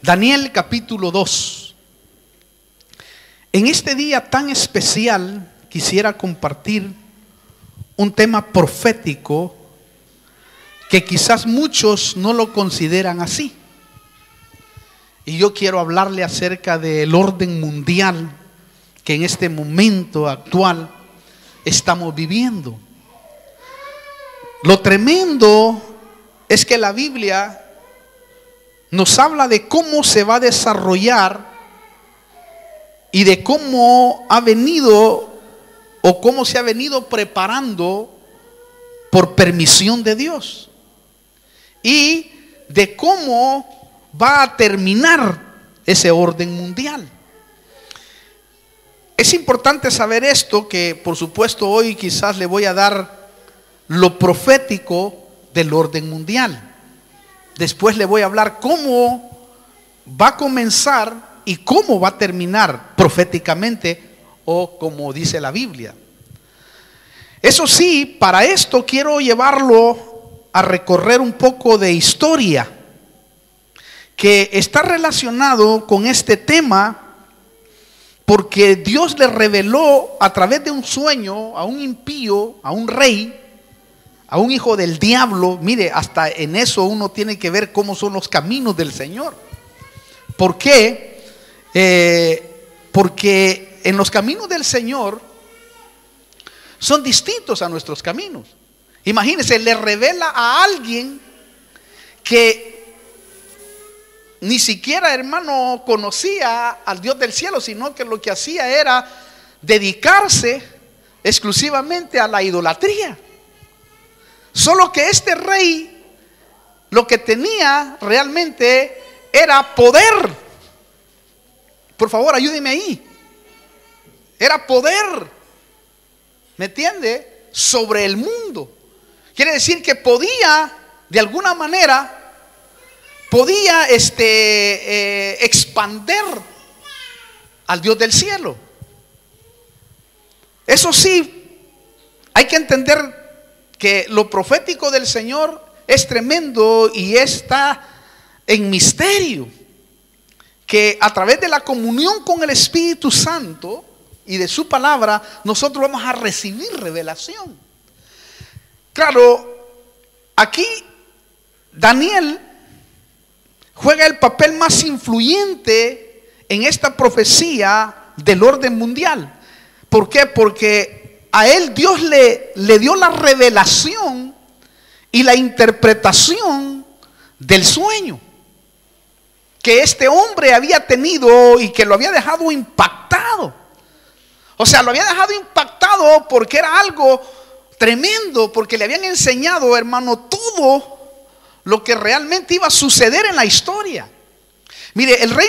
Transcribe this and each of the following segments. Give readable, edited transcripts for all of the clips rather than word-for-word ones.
Daniel capítulo 2. En este día tan especial quisiera compartir un tema profético que quizás muchos no lo consideran así. Y yo quiero hablarle acerca del orden mundial que en este momento actual estamos viviendo. Lo tremendo es que la Biblia nos habla de cómo se va a desarrollar y de cómo ha venido o cómo se ha venido preparando por permisión de Dios, y de cómo va a terminar ese orden mundial. Es importante saber esto, que por supuesto hoy quizás le voy a dar lo profético del orden mundial. Después le voy a hablar cómo va a comenzar y cómo va a terminar proféticamente, o como dice la Biblia. Eso sí, para esto quiero llevarlo a recorrer un poco de historia que está relacionado con este tema, porque Dios le reveló a través de un sueño a un impío, a un rey, a un hijo del diablo. Mire, hasta en eso uno tiene que ver cómo son los caminos del Señor. ¿Por qué? Porque en los caminos del Señor son distintos a nuestros caminos. Imagínense, le revela a alguien que ni siquiera, hermano, conocía al Dios del cielo, sino que lo que hacía era dedicarse exclusivamente a la idolatría. Solo que este rey lo que tenía realmente era poder. Por favor, ayúdeme ahí. Era poder, ¿me entiende? Sobre el mundo. Quiere decir que podía, de alguna manera, podía expander al Dios del cielo. Eso sí, hay que entender que lo profético del Señor es tremendo y está en misterio, que a través de la comunión con el Espíritu Santo y de su palabra nosotros vamos a recibir revelación. Claro, aquí Daniel juega el papel más influyente en esta profecía del orden mundial. ¿Por qué? Porque a él Dios le dio la revelación y la interpretación del sueño que este hombre había tenido y que lo había dejado impactado. O sea, lo había dejado impactado porque era algo tremendo, porque le habían enseñado, hermano, todo lo que realmente iba a suceder en la historia. Mire, el rey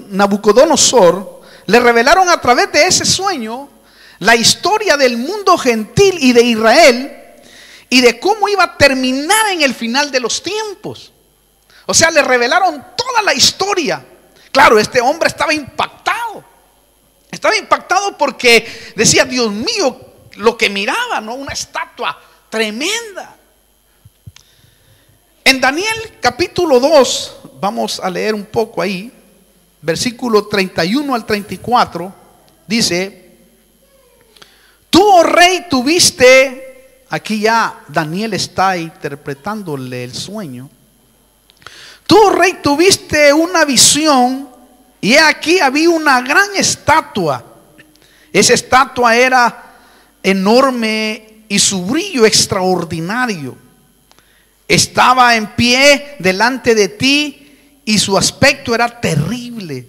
Nabucodonosor le revelaron a través de ese sueño la historia del mundo gentil y de Israel, y de cómo iba a terminar en el final de los tiempos. O sea, le revelaron toda la historia. Claro, este hombre estaba impactado. Estaba impactado porque decía, Dios mío, lo que miraba, ¿no? Una estatua tremenda. En Daniel capítulo 2, vamos a leer un poco ahí, versículo 31 al 34, dice: tú, oh rey, tuviste, aquí ya Daniel está interpretándole el sueño. Tú, oh rey, tuviste una visión, y aquí había una gran estatua. Esa estatua era enorme y su brillo extraordinario. Estaba en pie delante de ti y su aspecto era terrible.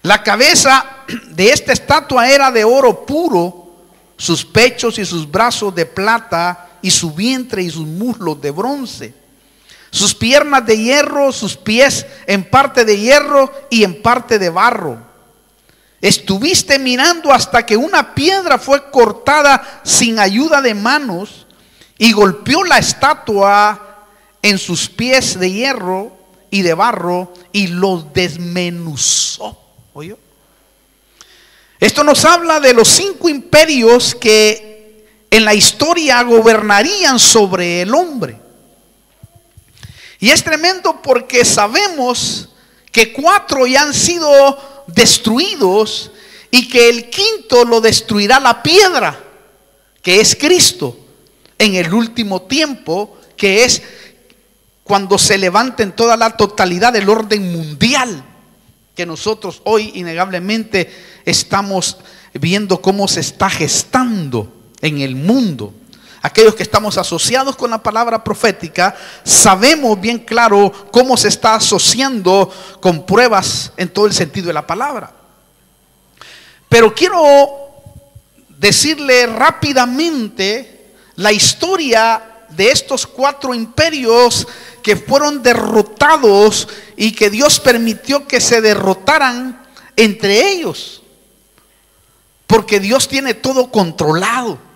La cabeza de esta estatua era de oro puro, sus pechos y sus brazos de plata, y su vientre y sus muslos de bronce, sus piernas de hierro, sus pies en parte de hierro y en parte de barro. Estuviste mirando hasta que una piedra fue cortada sin ayuda de manos y golpeó la estatua en sus pies de hierro y de barro y los desmenuzó. ¿Oyó? Esto nos habla de los 5 imperios que en la historia gobernarían sobre el hombre. Y es tremendo porque sabemos que 4 ya han sido destruidos y que el 5.º lo destruirá la piedra, que es Cristo, en el último tiempo, que es cuando se levante en toda la totalidad del orden mundial, que nosotros hoy innegablemente estamos viendo cómo se está gestando en el mundo. Aquellos que estamos asociados con la palabra profética sabemos bien claro cómo se está asociando con pruebas en todo el sentido de la palabra. Pero quiero decirle rápidamente la historia de estos 4 imperios que fueron derrotados y que Dios permitió que se derrotaran entre ellos, porque Dios tiene todo controlado.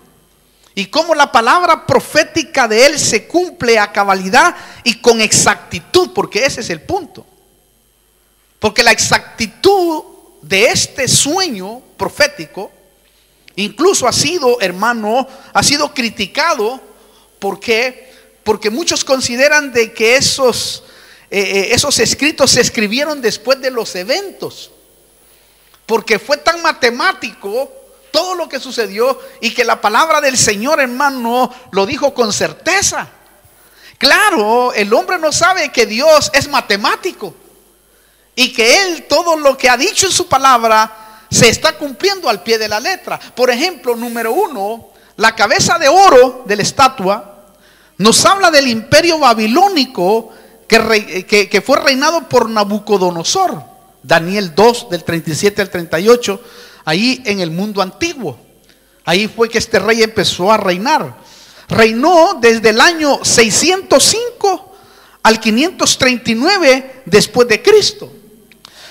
Y cómo la palabra profética de Él se cumple a cabalidad y con exactitud, porque ese es el punto. Porque la exactitud de este sueño profético incluso ha sido, hermano, ha sido criticado. ¿Por qué? Porque muchos consideran de que esos escritos se escribieron después de los eventos, porque fue tan matemático todo lo que sucedió y que la palabra del Señor, hermano, lo dijo con certeza. Claro, el hombre no sabe que Dios es matemático y que Él todo lo que ha dicho en su palabra se está cumpliendo al pie de la letra. Por ejemplo, número 1, la cabeza de oro de la estatua nos habla del imperio babilónico que fue reinado por Nabucodonosor. Daniel 2 del 37 al 38. Ahí en el mundo antiguo, ahí fue que este rey empezó a reinar. Reinó desde el año 605 al 539 después de Cristo.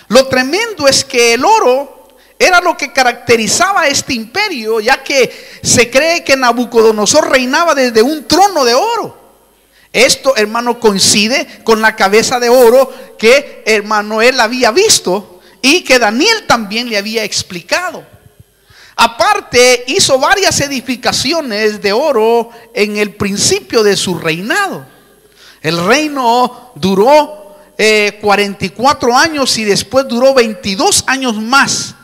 Lo tremendo es que el oro era lo que caracterizaba a este imperio, ya que se cree que Nabucodonosor reinaba desde un trono de oro. Esto, hermano, coincide con la cabeza de oro que, hermano, él había visto y que Daniel también le había explicado. Aparte, hizo varias edificaciones de oro en el principio de su reinado. El reino duró 44 años y después duró 22 años más.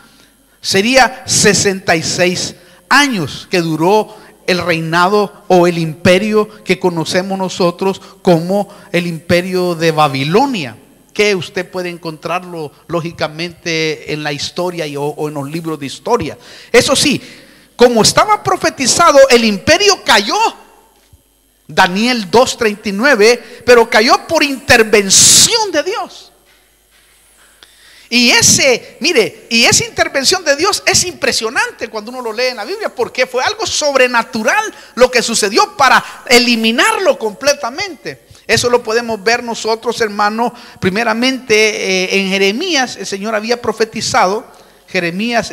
Sería 66 años que duró el reinado o el imperio que conocemos nosotros como el imperio de Babilonia, que usted puede encontrarlo lógicamente en la historia o en los libros de historia. Eso sí, como estaba profetizado, el imperio cayó. Daniel 2:39, pero cayó por intervención de Dios. Y esa intervención de Dios es impresionante cuando uno lo lee en la Biblia, porque fue algo sobrenatural lo que sucedió para eliminarlo completamente. Eso lo podemos ver nosotros, hermano, primeramente en Jeremías. El Señor había profetizado, Jeremías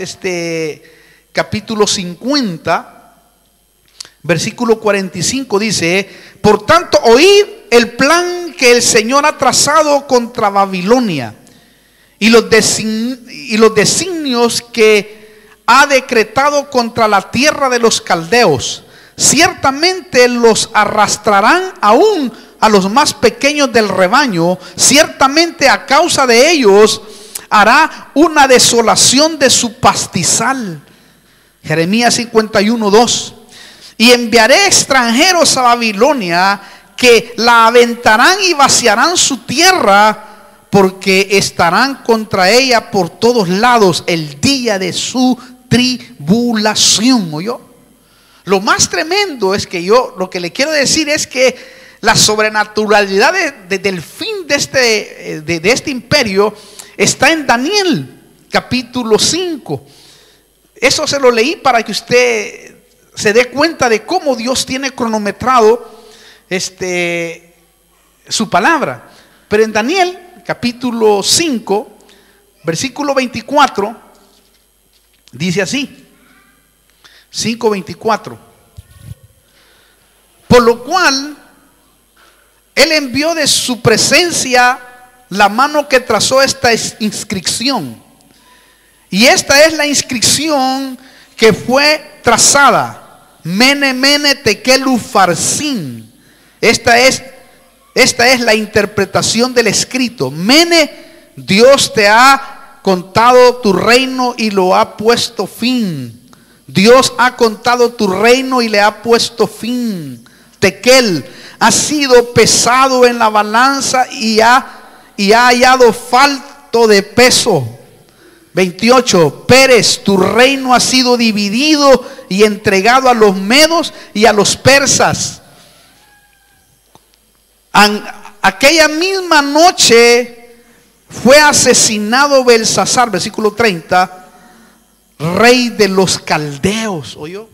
capítulo 50, versículo 45 dice: por tanto, oíd el plan que el Señor ha trazado contra Babilonia y los designios que ha decretado contra la tierra de los caldeos. Ciertamente los arrastrarán aún a los más pequeños del rebaño, ciertamente a causa de ellos hará una desolación de su pastizal. Jeremías 51:2. Y enviaré extranjeros a Babilonia, que la aventarán y vaciarán su tierra, porque estarán contra ella por todos lados el día de su tribulación. ¿Oyó? Lo más tremendo es que lo que le quiero decir es que la sobrenaturalidad del fin de este imperio está en Daniel capítulo 5. Eso se lo leí para que usted se dé cuenta de cómo Dios tiene cronometrado su palabra. Pero en Daniel capítulo 5 versículo 24 dice así, 5:24: por lo cual Él envió de su presencia la mano que trazó esta inscripción. Y esta es la inscripción que fue trazada: Mene, Mene, Tekel, Ufarsin. Esta es Esta es la interpretación del escrito. Mene, Dios te ha contado tu reino y lo ha puesto fin. Dios ha contado tu reino y le ha puesto fin. Tekel, ha sido pesado en la balanza y ha hallado falto de peso. 28, Pérez, tu reino ha sido dividido y entregado a los medos y a los persas. Aquella misma noche fue asesinado Belsasar, versículo 30, rey de los caldeos. ¿Oyó?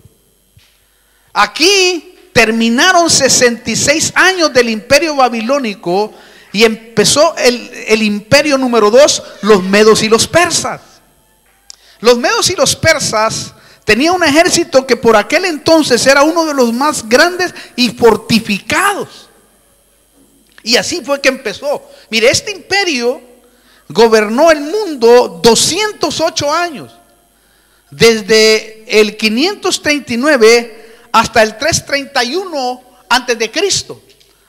Aquí terminaron 66 años del imperio babilónico y empezó el imperio número 2, los medos y los persas. Los medos y los persas tenían un ejército que por aquel entonces era uno de los más grandes y fortificados. Y así fue que empezó. Mire, este imperio gobernó el mundo 208 años. Desde el 539 hasta el 331 antes de Cristo.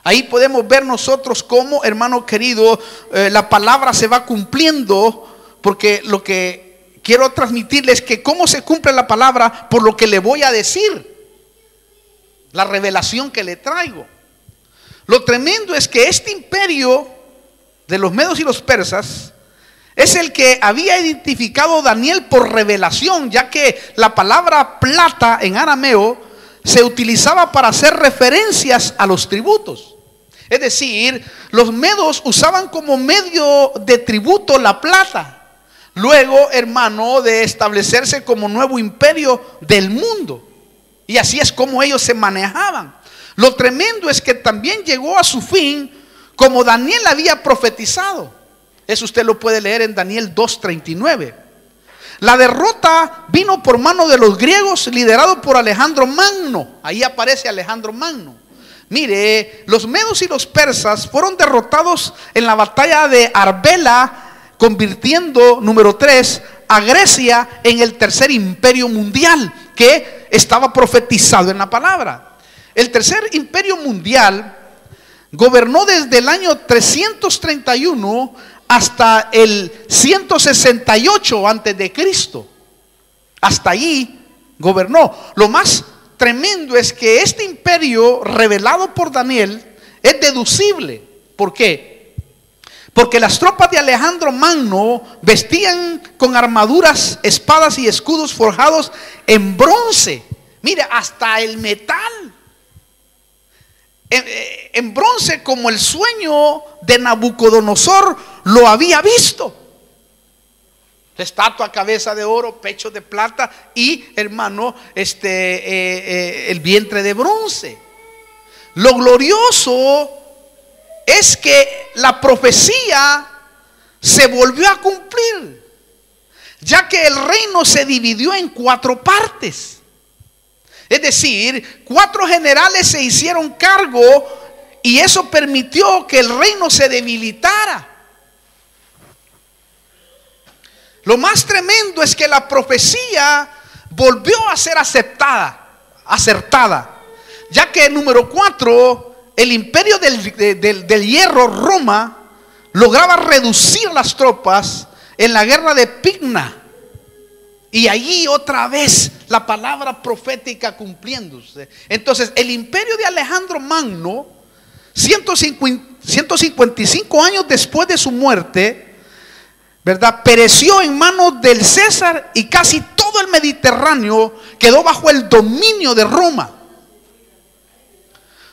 Ahí podemos ver nosotros cómo, hermano querido, la palabra se va cumpliendo, porque lo que quiero transmitirles es que cómo se cumple la palabra por lo que le voy a decir, la revelación que le traigo. Lo tremendo es que este imperio de los medos y los persas es el que había identificado Daniel por revelación, ya que la palabra plata en arameo se utilizaba para hacer referencias a los tributos. Es decir, los medos usaban como medio de tributo la plata. Luego, hermano, de establecerse como nuevo imperio del mundo. Y así es como ellos se manejaban. Lo tremendo es que también llegó a su fin como Daniel había profetizado. Eso usted lo puede leer en Daniel 2:39. La derrota vino por mano de los griegos, liderado por Alejandro Magno. Ahí aparece Alejandro Magno. Mire, los medos y los persas fueron derrotados en la batalla de Arbela, convirtiendo, número 3, a Grecia en el tercer imperio mundial que estaba profetizado en la palabra. El tercer imperio mundial gobernó desde el año 331 hasta el 168 antes de Cristo. Hasta allí gobernó. Lo más tremendo es que este imperio revelado por Daniel es deducible. ¿Por qué? Porque las tropas de Alejandro Magno vestían con armaduras, espadas y escudos forjados en bronce. Mire, hasta el metal. En bronce, como el sueño de Nabucodonosor lo había visto. Estatua, cabeza de oro, pecho de plata y, hermano, el vientre de bronce. Lo glorioso es que la profecía se volvió a cumplir, ya que el reino se dividió en 4 partes. Es decir, 4 generales se hicieron cargo y eso permitió que el reino se debilitara. Lo más tremendo es que la profecía volvió a ser acertada, ya que número 4, el imperio del hierro, Roma, lograba reducir las tropas en la guerra de Pigna. Y allí otra vez la palabra profética cumpliéndose. Entonces el imperio de Alejandro Magno, 155 años después de su muerte, ¿verdad?, pereció en manos del César y casi todo el Mediterráneo quedó bajo el dominio de Roma.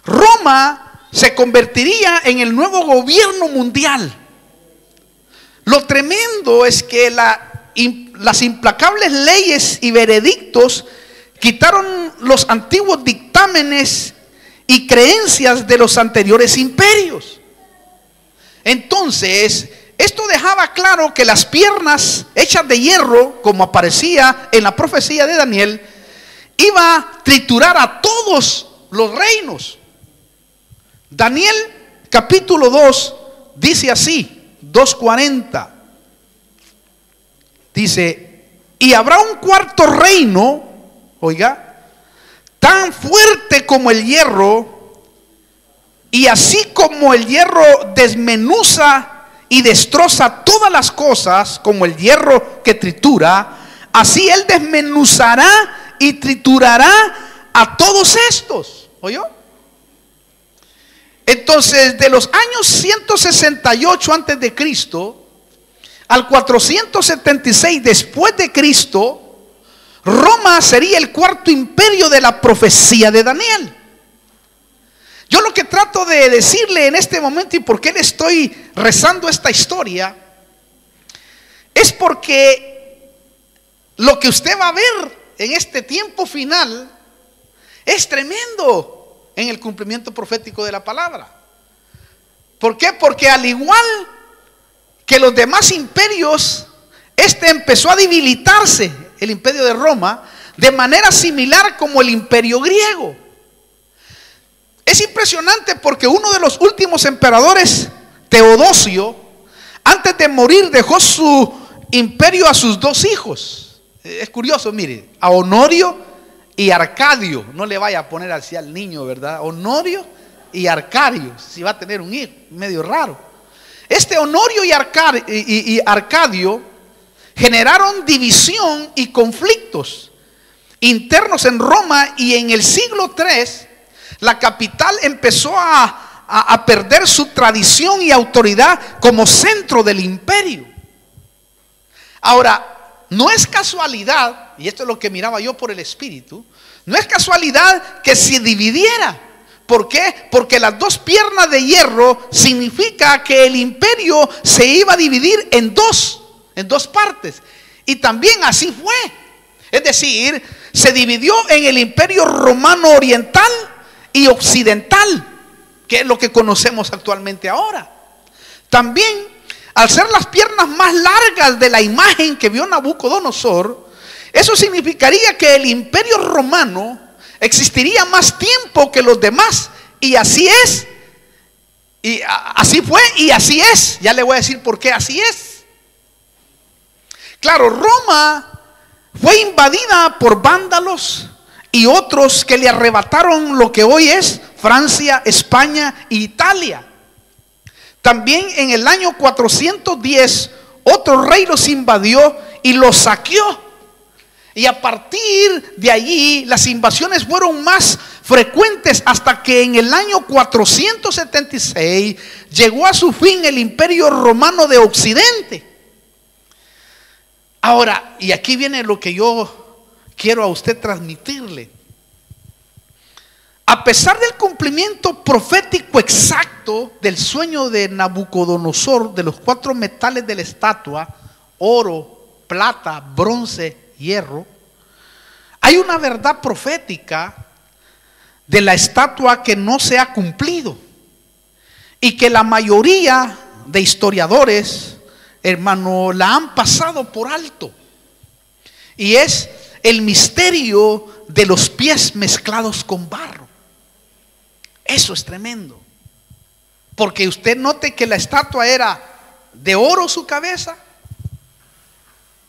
Roma se convertiría en el nuevo gobierno mundial. Lo tremendo es que las implacables leyes y veredictos quitaron los antiguos dictámenes y creencias de los anteriores imperios. Entonces, esto dejaba claro que las piernas hechas de hierro, como aparecía en la profecía de Daniel, iba a triturar a todos los reinos. Daniel capítulo 2 dice así, 2:40. Dice, y habrá un cuarto reino, oiga, tan fuerte como el hierro, Y así como el hierro desmenuza y destroza todas las cosas, como el hierro que tritura, así Él desmenuzará y triturará a todos estos. ¿Oyó? Entonces, de los años 168 antes de Cristo al 476 después de Cristo, Roma sería el cuarto imperio de la profecía de Daniel. Yo lo que trato de decirle en este momento y por qué le estoy rezando esta historia es porque lo que usted va a ver en este tiempo final es tremendo en el cumplimiento profético de la palabra. ¿Por qué? Porque al igual que los demás imperios, este empezó a debilitarse, el imperio de Roma, de manera similar como el imperio griego. Es impresionante porque uno de los últimos emperadores, Teodosio, antes de morir dejó su imperio a sus dos hijos. Es curioso, mire, a Honorio y Arcadio. No le vaya a poner así al niño, ¿verdad? Honorio y Arcadio, si va a tener un hijo, medio raro. Este Honorio y Arcadio generaron división y conflictos internos en Roma, y en el siglo III la capital empezó a perder su tradición y autoridad como centro del imperio. Ahora, no es casualidad, y esto es lo que miraba yo por el Espíritu, no es casualidad que se dividiera. ¿Por qué? Porque las dos piernas de hierro significa que el imperio se iba a dividir en dos partes. Y también así fue. Es decir, se dividió en el imperio romano oriental y occidental, que es lo que conocemos actualmente ahora. También, al ser las piernas más largas de la imagen que vio Nabucodonosor, eso significaría que el imperio romano existiría más tiempo que los demás. Y así es. Y así fue y así es. Ya le voy a decir por qué así es. Claro, Roma fue invadida por vándalos y otros que le arrebataron lo que hoy es Francia, España e Italia. También en el año 410 otro rey los invadió y los saqueó. Y a partir de allí las invasiones fueron más frecuentes hasta que en el año 476 llegó a su fin el imperio romano de Occidente. Ahora, y aquí viene lo que yo quiero a usted transmitirle. A pesar del cumplimiento profético exacto del sueño de Nabucodonosor de los 4 metales de la estatua, oro, plata, bronce, hierro, hay una verdad profética de la estatua que no se ha cumplido y que la mayoría de historiadores, hermano, la han pasado por alto, y es el misterio de los pies mezclados con barro. Eso es tremendo, porque usted note que la estatua era de oro su cabeza,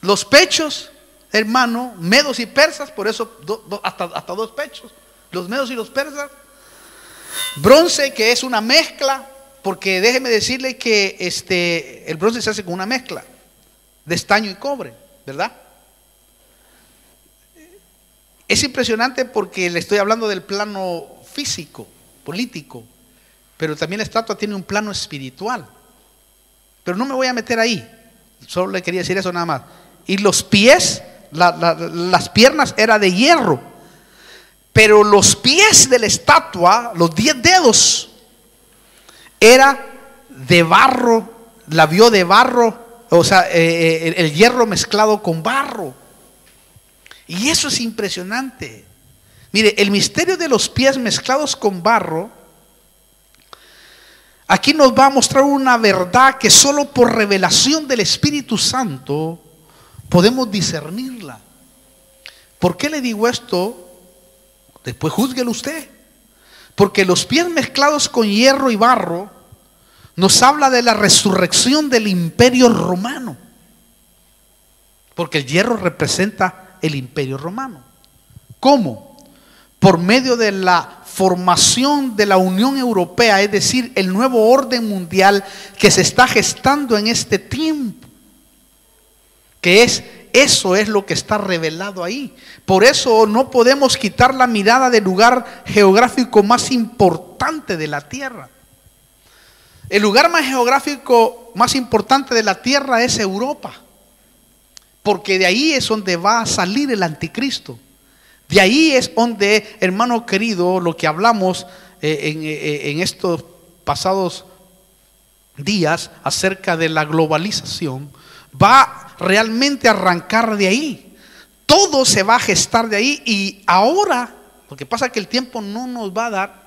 los pechos, hermano, medos y persas, por eso hasta 2 pechos, los medos y los persas. Bronce, que es una mezcla, porque déjeme decirle que el bronce se hace con una mezcla de estaño y cobre, ¿verdad? Es impresionante porque le estoy hablando del plano físico, político, pero también la estatua tiene un plano espiritual. Pero no me voy a meter ahí, solo le quería decir eso nada más. Y los pies, las piernas era de hierro, pero los pies de la estatua, los 10 dedos, era de barro, la vio de barro, o sea, el hierro mezclado con barro. Y eso es impresionante. Mire, el misterio de los pies mezclados con barro, aquí nos va a mostrar una verdad que solo por revelación del Espíritu Santo podemos discernirla. ¿Por qué le digo esto? Después júzguelo usted. Porque los pies mezclados con hierro y barro nos habla de la resurrección del imperio romano. Porque el hierro representa el imperio romano. ¿Cómo? por medio de la formación de la Unión Europea, es decir, el nuevo orden mundial que se está gestando en este tiempo, eso es lo que está revelado ahí. Por eso no podemos quitar la mirada del lugar geográfico más importante de la tierra. El lugar más geográfico más importante de la tierra es Europa, porque de ahí es donde va a salir el anticristo. De ahí es donde, hermano querido, lo que hablamos en estos pasados días acerca de la globalización, va realmente a arrancar de ahí. Todo se va a gestar de ahí. Y ahora, lo que pasa es que el tiempo no nos va a dar,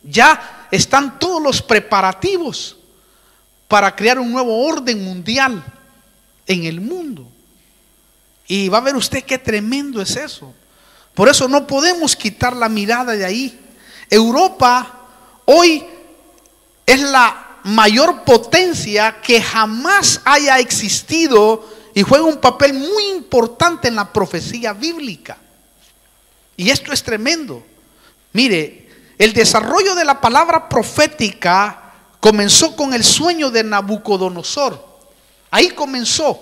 ya están todos los preparativos para crear un nuevo orden mundial en el mundo. Y va a ver usted qué tremendo es eso. Por eso no podemos quitar la mirada de ahí. Europa hoy es la mayor potencia que jamás haya existido y juega un papel muy importante en la profecía bíblica. Y esto es tremendo. Mire, el desarrollo de la palabra profética comenzó con el sueño de Nabucodonosor. Ahí comenzó,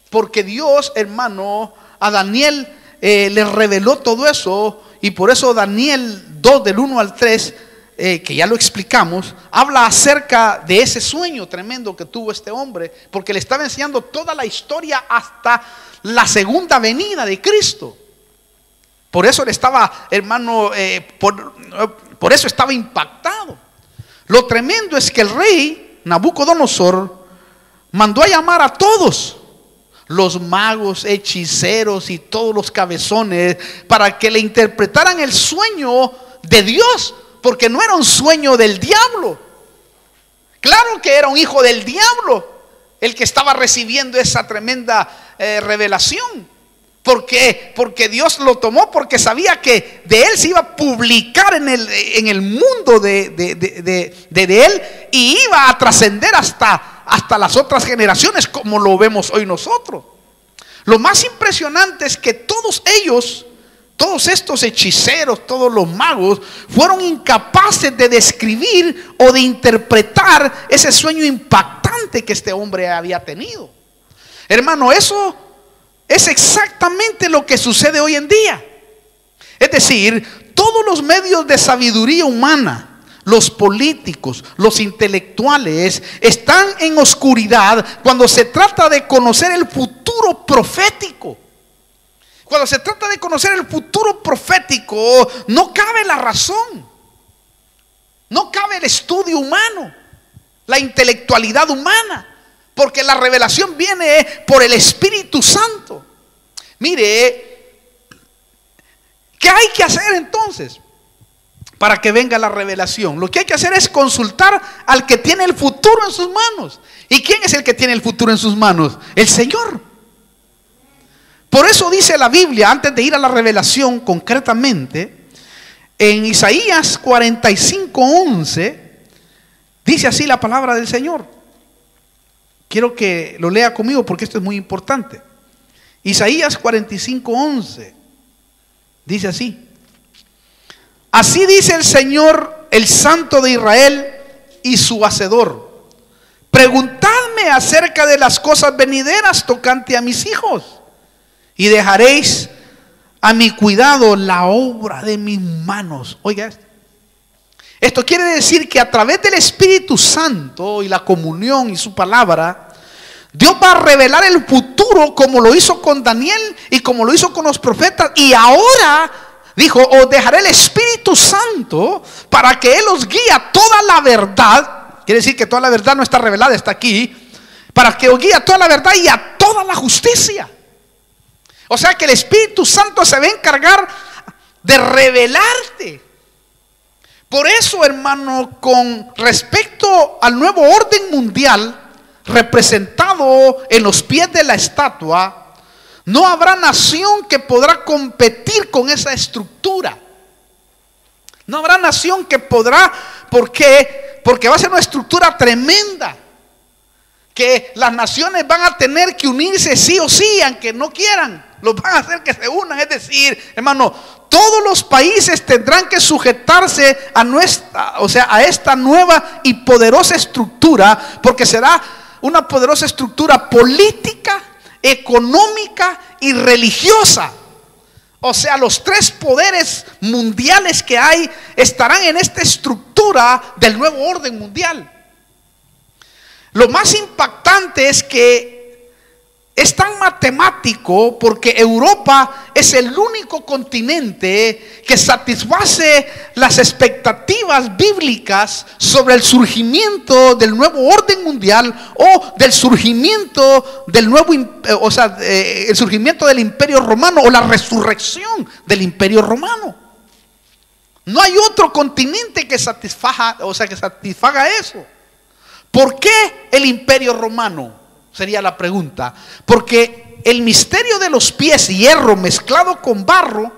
porque Dios, hermano, a Daniel le reveló todo eso. Y por eso Daniel 2 del 1 al 3, que ya lo explicamos, habla acerca de ese sueño tremendo que tuvo este hombre, porque le estaba enseñando toda la historia hasta la segunda venida de Cristo. Por eso le estaba, hermano, por eso estaba impactado. Lo tremendo es que el rey Nabucodonosor mandó a llamar a todos los magos, hechiceros y todos los cabezones para que le interpretaran el sueño de Dios, porque no era un sueño del diablo. Claro que era un hijo del diablo el que estaba recibiendo esa tremenda revelación. ¿Por qué? Porque Dios lo tomó, porque sabía que de él se iba a publicar en el mundo de él, y iba a trascender hasta las otras generaciones, como lo vemos hoy nosotros. Lo más impresionante es que todos ellos, todos estos hechiceros, todos los magos, fueron incapaces de describir o de interpretar ese sueño impactante que este hombre había tenido. Hermano, eso es exactamente lo que sucede hoy en día. Es decir, todos los medios de sabiduría humana, los políticos, los intelectuales, están en oscuridad cuando se trata de conocer el futuro profético. Cuando se trata de conocer el futuro profético, no cabe la razón, no cabe el estudio humano, la intelectualidad humana, porque la revelación viene por el Espíritu Santo. Mire, ¿qué hay que hacer entonces para que venga la revelación? Lo que hay que hacer es consultar al que tiene el futuro en sus manos. ¿Y quién es el que tiene el futuro en sus manos? El Señor. Por eso dice la Biblia, antes de ir a la revelación concretamente, en Isaías 45:11, dice así la palabra del Señor. Quiero que lo lea conmigo porque esto es muy importante. Isaías 45:11 dice así: así dice el Señor, el Santo de Israel y su Hacedor: preguntadme acerca de las cosas venideras tocante a mis hijos, y dejaréis a mi cuidado la obra de mis manos. Oiga esto quiere decir que a través del Espíritu Santo y la comunión y su palabra, Dios va a revelar el futuro, como lo hizo con Daniel y como lo hizo con los profetas. Y ahora dijo: os dejaré el Espíritu Santo para que Él os guíe a toda la verdad. Quiere decir que toda la verdad no está revelada, está aquí. Para que os guíe a toda la verdad y a toda la justicia. O sea que el Espíritu Santo se va a encargar de revelarte. Por eso, hermano, con respecto al nuevo orden mundial representado en los pies de la estatua, no habrá nación que podrá competir con esa estructura. No habrá nación que podrá. ¿Por qué? Porque va a ser una estructura tremenda, que las naciones van a tener que unirse sí o sí, aunque no quieran. los van a hacer que se unan. Es decir, hermano, todos los países tendrán que sujetarse a esta nueva y poderosa estructura, porque será una poderosa estructura política, económica y religiosa. O sea, los tres poderes mundiales que hay estarán en esta estructura del nuevo orden mundial. Lo más impactante es que es tan matemático porque Europa es el único continente que satisface las expectativas bíblicas sobre el surgimiento del nuevo orden mundial o del surgimiento del nuevo, el surgimiento del Imperio Romano o la resurrección del Imperio Romano. No hay otro continente que satisfaga eso. ¿Por qué el Imperio Romano? Sería la pregunta. Porque el misterio de los pies, hierro mezclado con barro,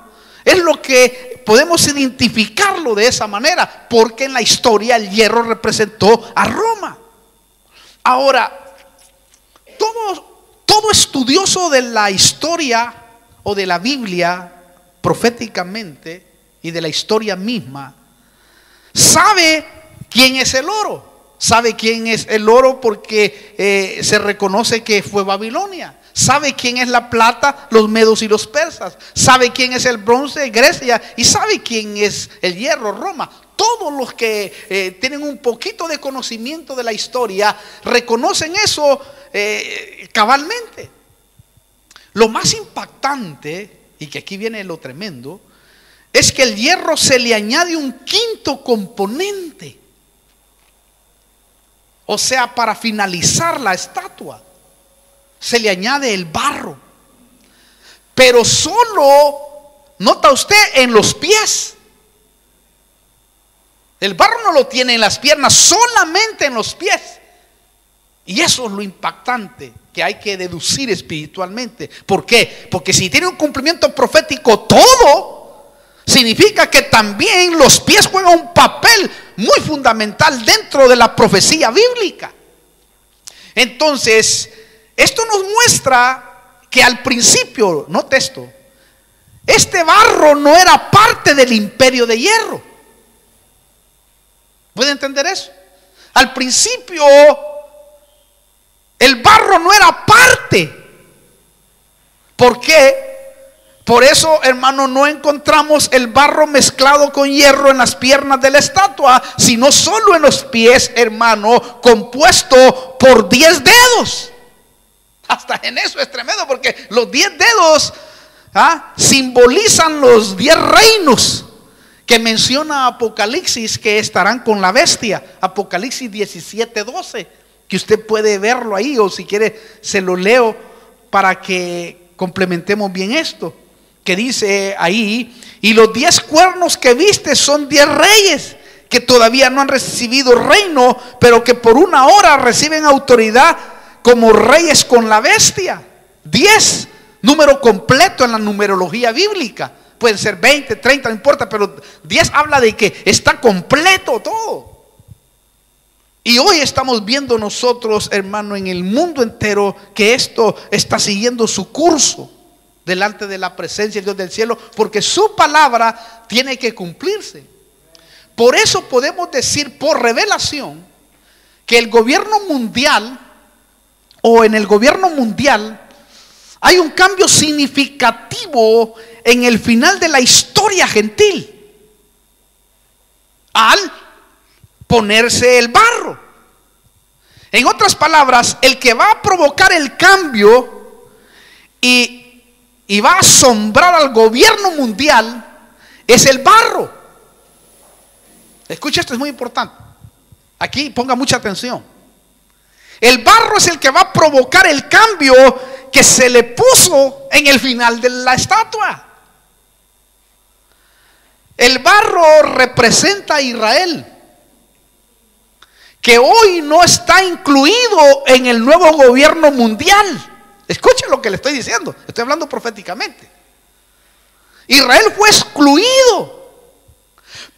es lo que podemos identificarlo de esa manera, porque en la historia el hierro representó a Roma. Ahora, todo estudioso de la historia o de la Biblia proféticamente y de la historia misma sabe quién es el oro. Sabe quién es el oro porque se reconoce que fue Babilonia. Sabe quién es la plata, los medos y los persas. Sabe quién es el bronce, Grecia. Y sabe quién es el hierro, Roma. Todos los que tienen un poquito de conocimiento de la historia reconocen eso cabalmente. Lo más impactante, y que aquí viene lo tremendo, es que al hierro se le añade un quinto componente. O sea, para finalizar la estatua se le añade el barro, pero solo, nota usted, en los pies. El barro no lo tiene en las piernas, solamente en los pies. Y eso es lo impactante que hay que deducir espiritualmente. ¿Por qué? Porque si tiene un cumplimiento profético todo, significa que también los pies juegan un papel muy fundamental dentro de la profecía bíblica. Entonces, esto nos muestra que al principio, note esto, este barro no era parte del imperio de hierro. ¿Puede entender eso? Al principio, el barro no era parte. ¿Por qué? Por eso, hermano, no encontramos el barro mezclado con hierro en las piernas de la estatua, sino solo en los pies, hermano, compuesto por 10 dedos. Hasta en eso es tremendo, porque los 10 dedos simbolizan los 10 reinos que menciona Apocalipsis, que estarán con la bestia. Apocalipsis 17:12, que usted puede verlo ahí, o si quiere se lo leo para que complementemos bien esto. Que dice ahí: y los 10 cuernos que viste son 10 reyes que todavía no han recibido reino, pero que por una hora reciben autoridad como reyes con la bestia. 10, número completo en la numerología bíblica. Pueden ser 20, 30, no importa, pero 10 habla de que está completo todo. Y hoy estamos viendo nosotros, hermano, en el mundo entero, que esto está siguiendo su curso delante de la presencia de Dios del cielo, porque su palabra tiene que cumplirse. Por eso podemos decir por revelación que el gobierno mundial, o en el gobierno mundial, hay un cambio significativo en el final de la historia gentil al ponerse el barro. En otras palabras, el que va a provocar el cambio y va a asombrar al gobierno mundial es el barro. Escucha, esto es muy importante. Aquí ponga mucha atención. El barro es el que va a provocar el cambio que se le puso en el final de la estatua. El barro representa a Israel, que hoy no está incluido en el nuevo gobierno mundial. Escuchen lo que le estoy diciendo, estoy hablando proféticamente. Israel fue excluido,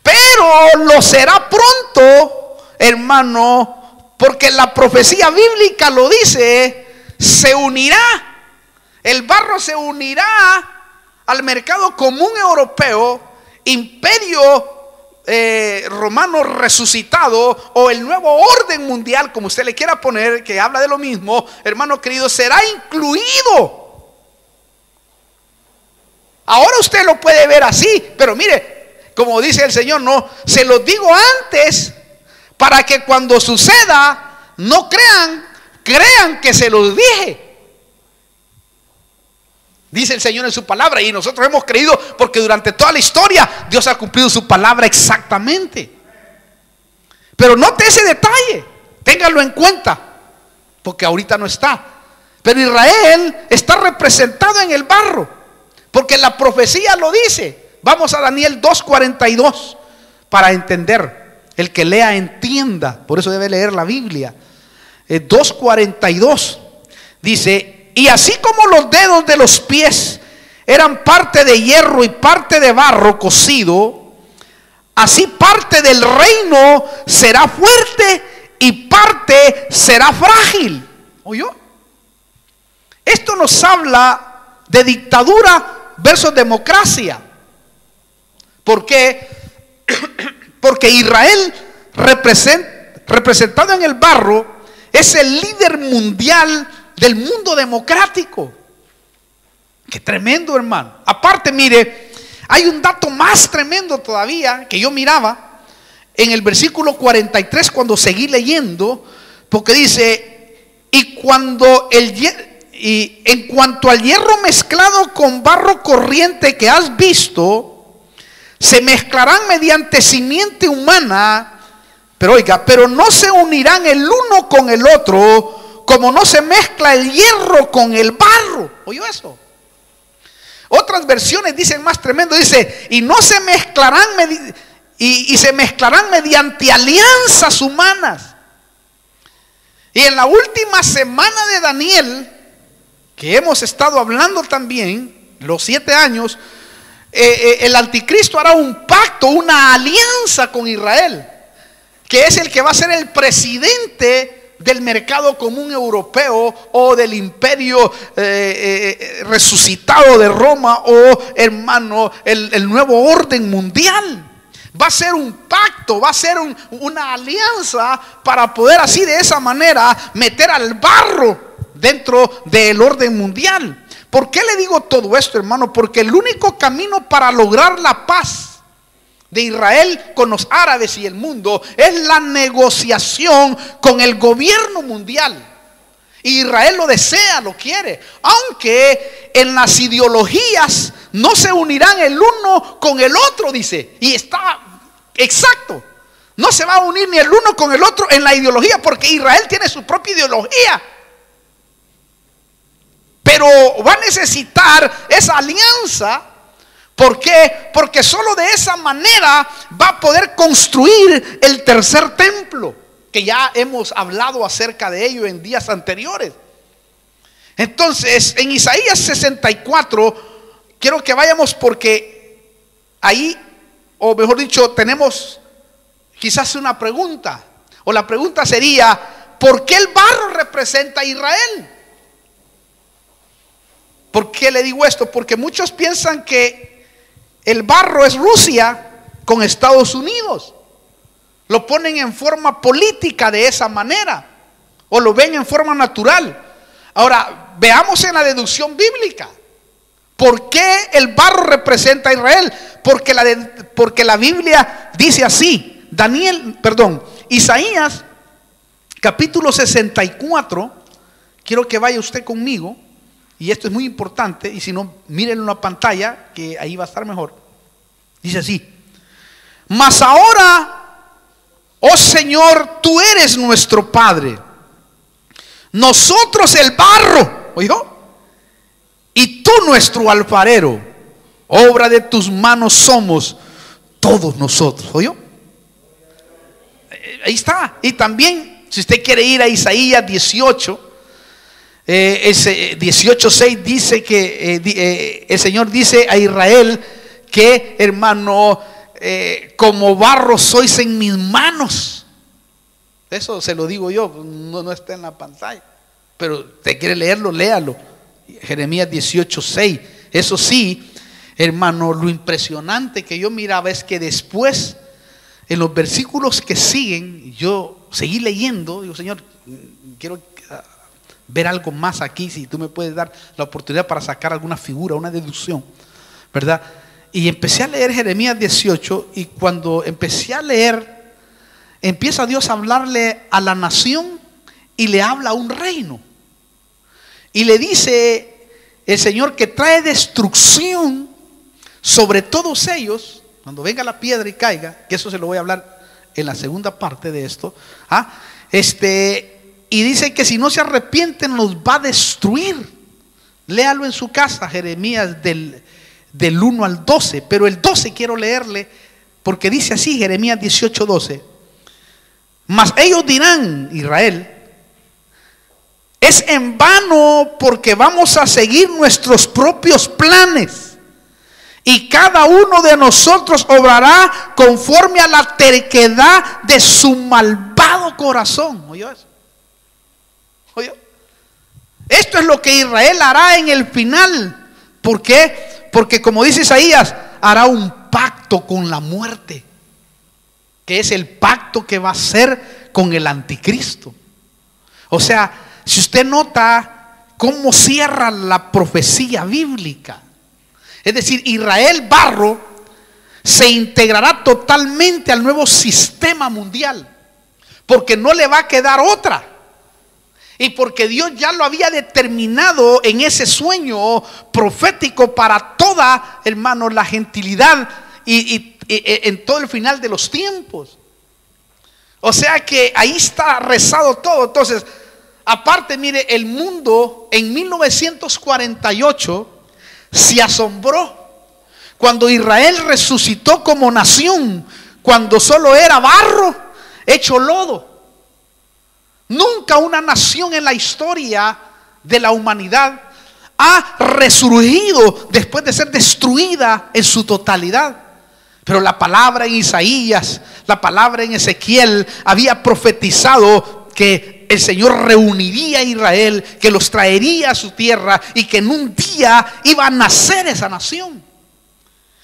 pero lo será pronto, hermano, porque la profecía bíblica lo dice, se unirá El barro se unirá al mercado común europeo, imperio romano resucitado, o el nuevo orden mundial, como usted le quiera poner, que habla de lo mismo, hermano querido, será incluido. Ahora usted lo puede ver así, pero mire, como dice el Señor, no, se lo digo antes, para que cuando suceda, no crean que se los dije. Dice el Señor en su palabra, y nosotros hemos creído porque durante toda la historia Dios ha cumplido su palabra exactamente. Pero note ese detalle, téngalo en cuenta, porque ahorita no está. Pero Israel está representado en el barro, porque la profecía lo dice. Vamos a Daniel 2:42 para entender. El que lea entienda, por eso debe leer la Biblia. 2:42 dice: y así como los dedos de los pies eran parte de hierro y parte de barro cocido, así parte del reino será fuerte y parte será frágil. ¿Oyó? Esto nos habla de dictadura versus democracia. ¿Por qué? Porque Israel, representado en el barro, es el líder mundial del mundo democrático. Qué tremendo, hermano. Aparte, mire, hay un dato más tremendo todavía que yo miraba en el versículo 43 cuando seguí leyendo, porque dice: y en cuanto al hierro mezclado con barro corriente que has visto, se mezclarán mediante simiente humana, pero oiga, pero no se unirán el uno con el otro, como no se mezcla el hierro con el barro. ¿Oyó eso? Otras versiones dicen más tremendo, dice: y no se mezclarán y se mezclarán mediante alianzas humanas. Y en la última semana de Daniel, que hemos estado hablando también, los 7 años, el anticristo hará un pacto, una alianza con Israel, que es el que va a ser el presidente del mercado común europeo, o del imperio resucitado de Roma, o hermano, el nuevo orden mundial. Va a ser un pacto, va a ser una alianza para poder así, de esa manera, meter al barro dentro del orden mundial. ¿Por qué le digo todo esto, hermano? Porque el único camino para lograr la paz de Israel con los árabes y el mundo es la negociación con el gobierno mundial. Israel lo desea, lo quiere, aunque en las ideologías no se unirán el uno con el otro, dice, y está exacto. No se va a unir ni el uno con el otro en la ideología, porque Israel tiene su propia ideología. Pero va a necesitar esa alianza. ¿Por qué? Porque solo de esa manera va a poder construir el tercer templo, que ya hemos hablado acerca de ello en días anteriores. Entonces, en Isaías 64, quiero que vayamos, porque ahí, o mejor dicho, tenemos quizás una pregunta, o la pregunta sería: ¿por qué el barro representa a Israel? ¿Por qué le digo esto? Porque muchos piensan que el barro es Rusia con Estados Unidos. Lo ponen en forma política de esa manera, o lo ven en forma natural. Ahora, veamos en la deducción bíblica. ¿Por qué el barro representa a Israel? Porque la Biblia dice así. Isaías capítulo 64. Quiero que vaya usted conmigo. Y esto es muy importante, y si no, miren en la pantalla, que ahí va a estar mejor. Dice así: mas ahora, oh Señor, tú eres nuestro Padre, nosotros el barro, ¿oyó? Y tú nuestro alfarero, obra de tus manos somos todos nosotros, ¿oyó? Ahí está. Y también, si usted quiere ir a Isaías 18, 18:6 dice que el Señor dice a Israel que, hermano, como barro sois en mis manos. Eso se lo digo yo, no está en la pantalla, pero usted quiere leerlo, léalo. Jeremías 18:6. Eso sí, hermano, lo impresionante que yo miraba es que después, en los versículos que siguen, yo seguí leyendo. Digo, Señor, quiero ver algo más aquí, si tú me puedes dar la oportunidad para sacar alguna figura, una deducción, ¿verdad? Y empecé a leer Jeremías 18, y cuando empecé a leer, empieza Dios a hablarle a la nación y le habla a un reino. Y le dice el Señor que trae destrucción sobre todos ellos, cuando venga la piedra y caiga, que eso se lo voy a hablar en la segunda parte de esto. Y dice que si no se arrepienten los va a destruir. Léalo en su casa, Jeremías del 1 al 12. Pero el 12 quiero leerle, porque dice así, Jeremías 18:12. Mas ellos dirán, Israel, es en vano, porque vamos a seguir nuestros propios planes, y cada uno de nosotros obrará conforme a la terquedad de su malvado corazón. ¿Oyó eso? ¿Oyó? Esto es lo que Israel hará en el final. ¿Por qué? Porque como dice Isaías, hará un pacto con la muerte, que es el pacto que va a hacer con el anticristo. O sea, si usted nota cómo cierra la profecía bíblica, es decir, Israel barro se integrará totalmente al nuevo sistema mundial, porque no le va a quedar otra. Y porque Dios ya lo había determinado en ese sueño profético para toda, hermano, la gentilidad y en todo el final de los tiempos. O sea que ahí está rezado todo. Entonces, aparte, mire, el mundo en 1948 se asombró cuando Israel resucitó como nación, cuando solo era barro hecho lodo. Nunca una nación en la historia de la humanidad ha resurgido después de ser destruida en su totalidad. Pero la palabra en Isaías, la palabra en Ezequiel había profetizado que el Señor reuniría a Israel, que los traería a su tierra y que en un día iba a nacer esa nación.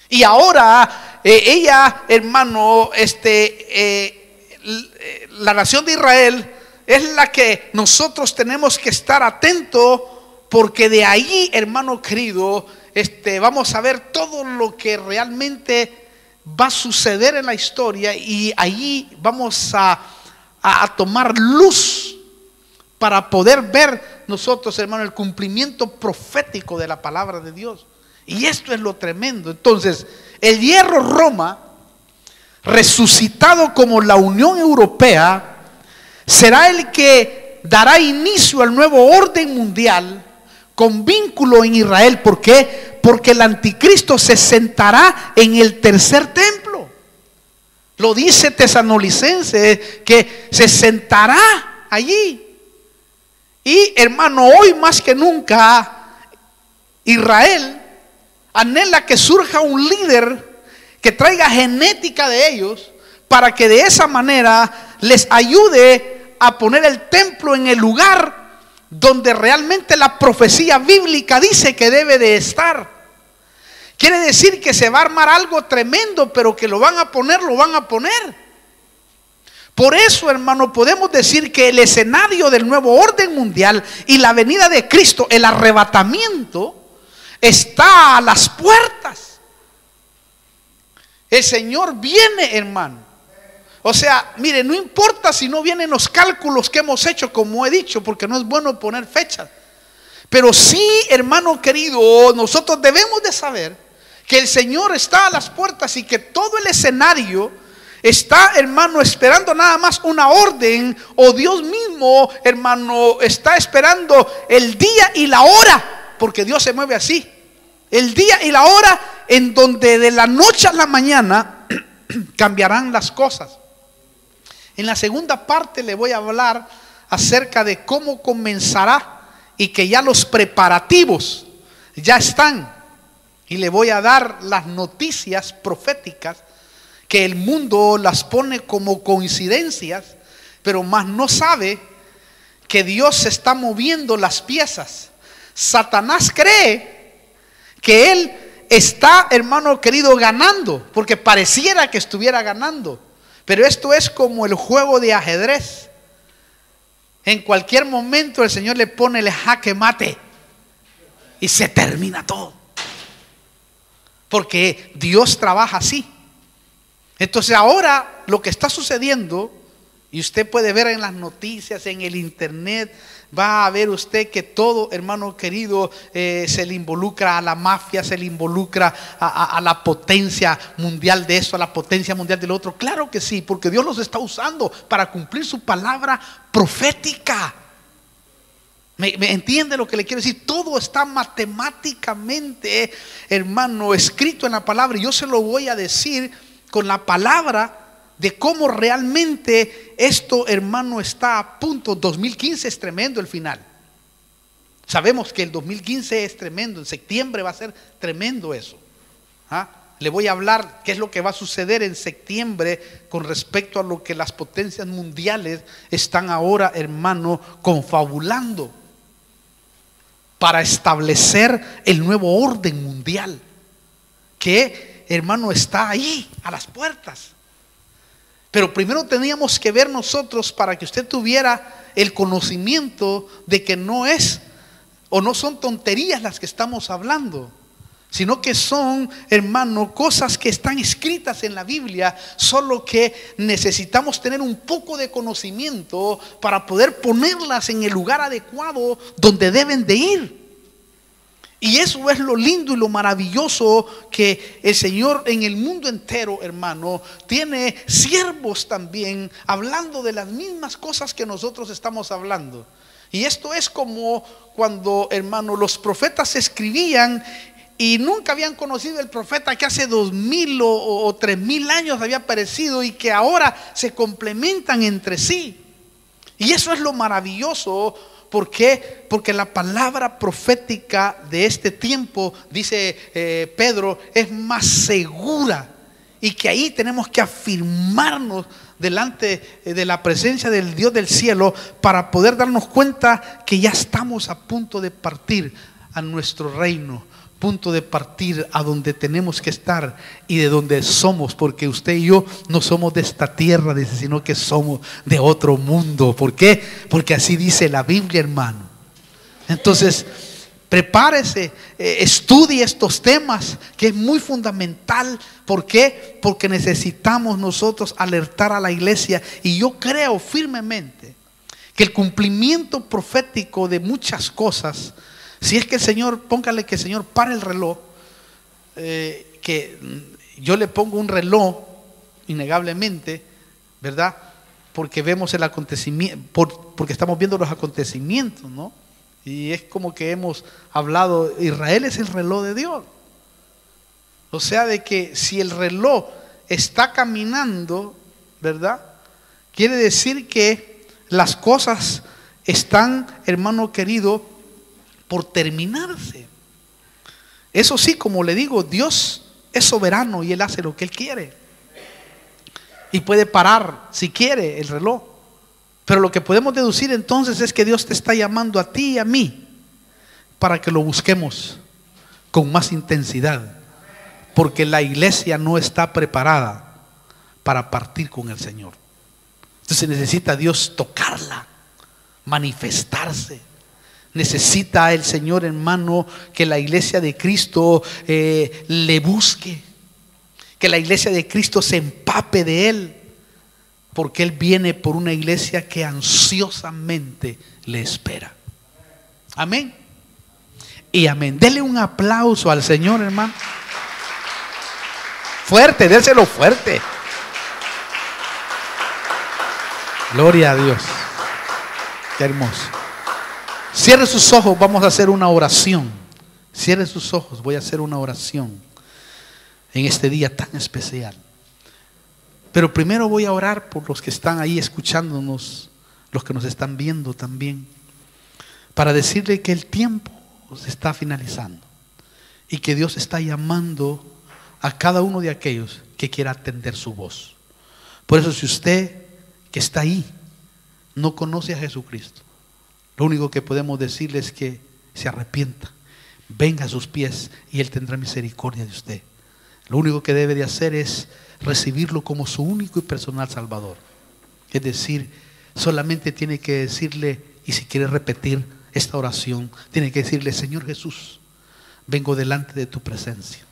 Y ahora ella, hermano, la nación de Israel es la que nosotros tenemos que estar atentos, porque de ahí, hermano querido, vamos a ver todo lo que realmente va a suceder en la historia, y allí vamos a tomar luz para poder ver nosotros, hermano, el cumplimiento profético de la palabra de Dios. Y esto es lo tremendo. Entonces, el hierro Roma, resucitado como la Unión Europea, será el que dará inicio al nuevo orden mundial con vínculo en Israel. ¿Por qué? Porque el anticristo se sentará en el tercer templo. Lo dice Tesalonicenses, que se sentará allí. Y hermano, hoy más que nunca Israel anhela que surja un líder que traiga genética de ellos, para que de esa manera les ayude a poner el templo en el lugar donde realmente la profecía bíblica dice que debe de estar. Quiere decir que se va a armar algo tremendo, pero que lo van a poner. Por eso, hermano, podemos decir que el escenario del nuevo orden mundial y la venida de Cristo, el arrebatamiento, está a las puertas. El Señor viene, hermano. O sea, mire, no importa si no vienen los cálculos que hemos hecho, como he dicho, porque no es bueno poner fechas. Pero sí, hermano querido, nosotros debemos de saber que el Señor está a las puertas y que todo el escenario está, hermano, esperando nada más una orden, o Dios mismo, hermano, está esperando el día y la hora, porque Dios se mueve así. El día y la hora en donde de la noche a la mañana cambiarán las cosas. En la segunda parte le voy a hablar acerca de cómo comenzará, y que ya los preparativos ya están. Y le voy a dar las noticias proféticas que el mundo las pone como coincidencias, pero más no sabe que Dios está moviendo las piezas Satanás cree que él está, hermano querido, ganando, porque pareciera que estuviera ganando. Pero esto es como el juego de ajedrez. En cualquier momento el Señor le pone el jaque mate y se termina todo. Porque Dios trabaja así. Entonces ahora lo que está sucediendo, y usted puede ver en las noticias, en el internet, va a ver usted que todo, hermano querido, se le involucra a la mafia, se le involucra a la potencia mundial de eso, a la potencia mundial del otro. Claro que sí, porque Dios los está usando para cumplir su palabra profética. ¿Me entiende lo que le quiero decir? Todo está matemáticamente, hermano, escrito en la palabra. Y yo se lo voy a decir con la palabra de cómo realmente esto, hermano, está a punto. 2015 es tremendo el final. Sabemos que el 2015 es tremendo. En septiembre va a ser tremendo eso. Le voy a hablar qué es lo que va a suceder en septiembre con respecto a lo que las potencias mundiales están ahora, hermano, confabulando para establecer el nuevo orden mundial que, hermano, está ahí a las puertas. Pero primero teníamos que ver nosotros, para que usted tuviera el conocimiento de que no es o no son tonterías las que estamos hablando, sino que son, hermano, cosas que están escritas en la Biblia, solo que necesitamos tener un poco de conocimiento para poder ponerlas en el lugar adecuado donde deben de ir. Y eso es lo lindo y lo maravilloso, que el Señor en el mundo entero, hermano, tiene siervos también hablando de las mismas cosas que nosotros estamos hablando. Y esto es como cuando, hermano, los profetas escribían y nunca habían conocido el profeta que hace 2000 o 3000 años había aparecido, y que ahora se complementan entre sí. Y eso es lo maravilloso. ¿Por qué? Porque la palabra profética de este tiempo, dice Pedro, es más segura, y que ahí tenemos que afirmarnos delante de la presencia del Dios del cielo para poder darnos cuenta que ya estamos a punto de partir a nuestro reino, punto de partir a donde tenemos que estar y de donde somos, porque usted y yo no somos de esta tierra, dice, sino que somos de otro mundo. ¿Por qué? Porque así dice la Biblia, hermano. Entonces, prepárese, estudie estos temas, que es muy fundamental. ¿Por qué? Porque necesitamos nosotros alertar a la iglesia. Y yo creo firmemente que el cumplimiento profético de muchas cosas, si es que el Señor, póngale que el Señor pare el reloj, que yo le pongo un reloj, innegablemente, ¿verdad? Porque vemos el acontecimiento, porque estamos viendo los acontecimientos, ¿no? Y es como que hemos hablado, Israel es el reloj de Dios. O sea, de que si el reloj está caminando, ¿verdad? Quiere decir que las cosas están, hermano querido, por terminarse. Eso sí, como le digo, Dios es soberano y Él hace lo que Él quiere. Y puede parar si quiere el reloj. Pero lo que podemos deducir entonces es que Dios te está llamando a ti y a mí para que lo busquemos con más intensidad. Porque la iglesia no está preparada para partir con el Señor. Entonces necesita Dios tocarla, manifestarse. Necesita el Señor, hermano, que la iglesia de Cristo le busque, que la iglesia de Cristo se empape de Él, porque Él viene por una iglesia que ansiosamente le espera. Amén y amén. Dele un aplauso al Señor, hermano. Fuerte, déselo fuerte. Gloria a Dios. Qué hermoso. Cierre sus ojos, vamos a hacer una oración. Cierre sus ojos, voy a hacer una oración en este día tan especial. Pero primero voy a orar por los que están ahí escuchándonos, los que nos están viendo también, para decirle que el tiempo se está finalizando y que Dios está llamando a cada uno de aquellos que quiera atender su voz. Por eso, si usted que está ahí no conoce a Jesucristo, lo único que podemos decirle es que se arrepienta, venga a sus pies y Él tendrá misericordia de usted. Lo único que debe de hacer es recibirlo como su único y personal Salvador. Es decir, solamente tiene que decirle, y si quiere repetir esta oración, tiene que decirle: Señor Jesús, vengo delante de tu presencia,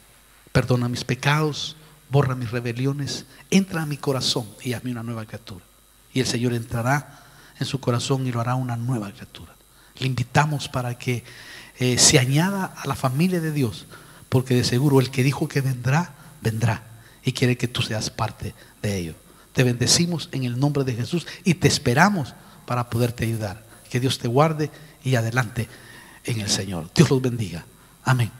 perdona mis pecados, borra mis rebeliones, entra a mi corazón y hazme una nueva criatura. Y el Señor entrará en su corazón y lo hará una nueva criatura. Le invitamos para que se añada a la familia de Dios, porque de seguro el que dijo que vendrá, vendrá y quiere que tú seas parte de ello. Te bendecimos en el nombre de Jesús y te esperamos para poderte ayudar. Que Dios te guarde y adelante en el Señor. Dios los bendiga. Amén.